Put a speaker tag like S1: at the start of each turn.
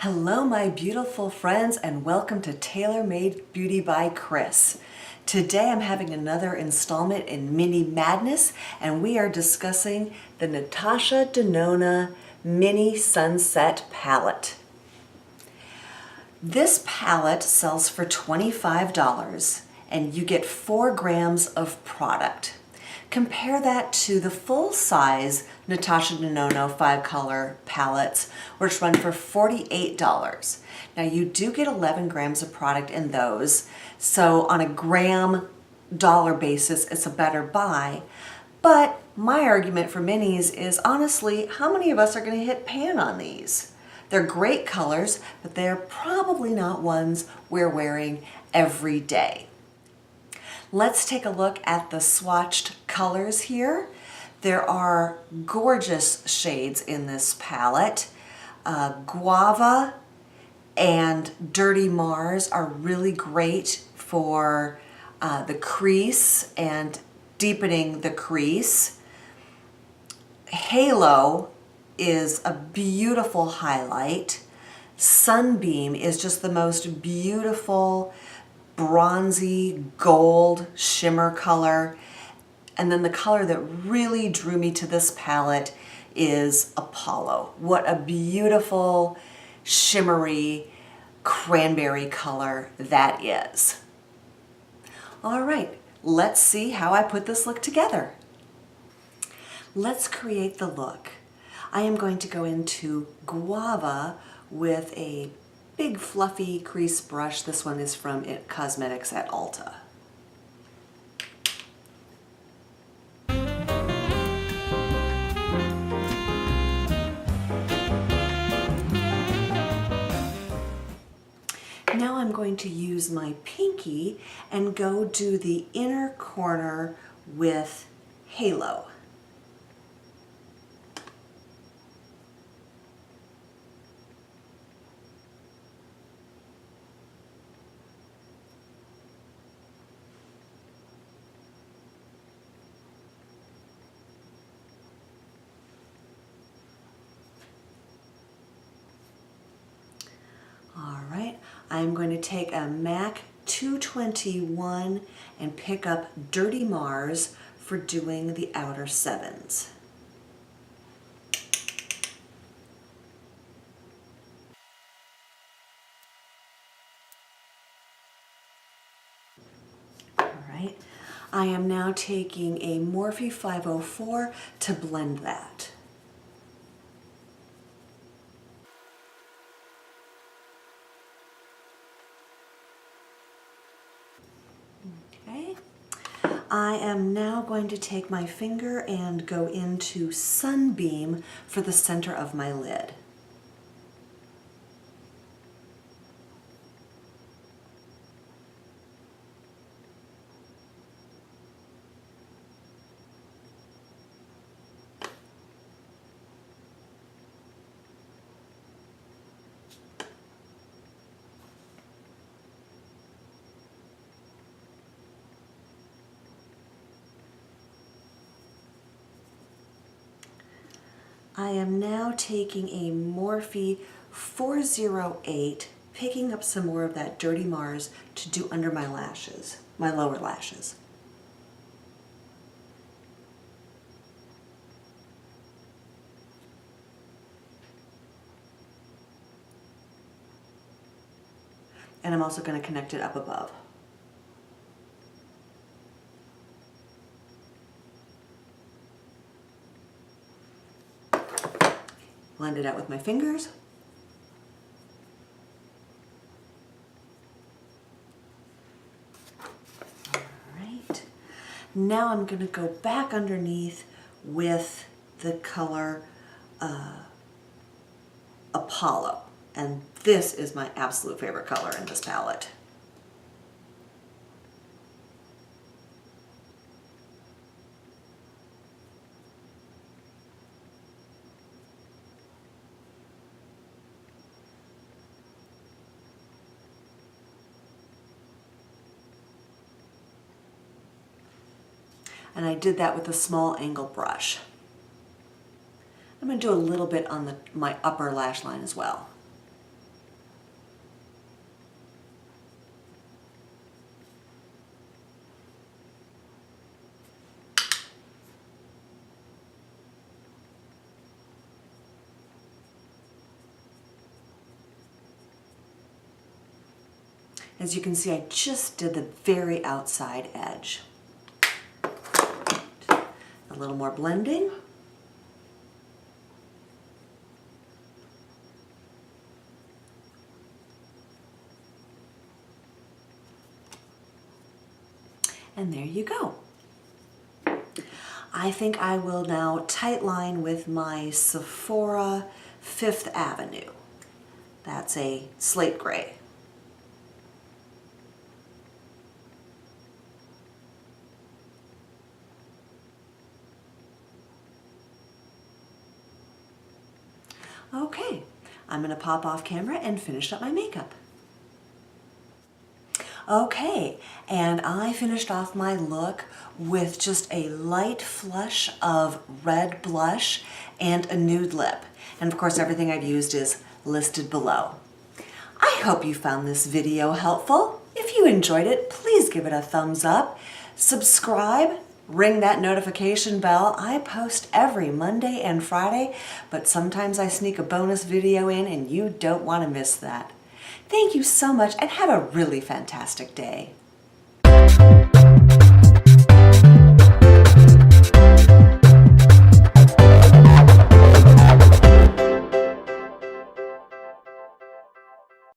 S1: Hello my beautiful friends and welcome to Tailor Made Beauty by Kris. Today I'm having another installment in Mini Madness and we are discussing the Natasha Denona Mini Sunset Palette. This palette sells for $25 and you get 4 grams of product. Compare that to the full-size Natasha Denona 5-color palettes, which run for $48. Now you do get 11 grams of product in those, so on a gram dollar basis it's a better buy. But my argument for minis is honestly, how many of us are going to hit pan on these? They're great colors, but they're probably not ones we're wearing every day. Let's take a look at the swatched colors here. There are gorgeous shades in this palette. Guava and Dirty Mars are really great for the crease and deepening the crease. Halo is a beautiful highlight. Sunbeam is just the most beautiful bronzy gold shimmer color. And then the color that really drew me to this palette is Apollo. What a beautiful shimmery cranberry color that is. All right, let's see how I put this look together. Let's create the look. I am going to go into Guava with a big fluffy crease brush. This one is from It Cosmetics at Ulta. Now I'm going to use my pinky and go do the inner corner with Halo. I'm going to take a MAC 221 and pick up Dirty Mars for doing the outer sevens. All right, I am now taking a Morphe 504 to blend that. Okay, I am now going to take my finger and go into Sunbeam for the center of my lid. I am now taking a Morphe 408, picking up some more of that Dirty Mars to do under my lashes, my lower lashes. And I'm also going to connect it up above. Blend it out with my fingers. All right. Now I'm going to go back underneath with the color Apollo. And this is my absolute favorite color in this palette. And I did that with a small angle brush. I'm going to do a little bit on my upper lash line as well. As you can see, I just did the very outside edge. A little more blending. And there you go. I think I will now tight line with my Sephora Fifth Avenue. That's a slate gray. Okay, I'm going to pop off camera and finish up my makeup. Okay, and I finished off my look with just a light flush of red blush and a nude lip. And of course, everything I've used is listed below. I hope you found this video helpful. If you enjoyed it, please give it a thumbs up. Subscribe, ring that notification bell. I post every Monday and Friday, but sometimes I sneak a bonus video in and you don't want to miss that. Thank you so much and have a really fantastic day.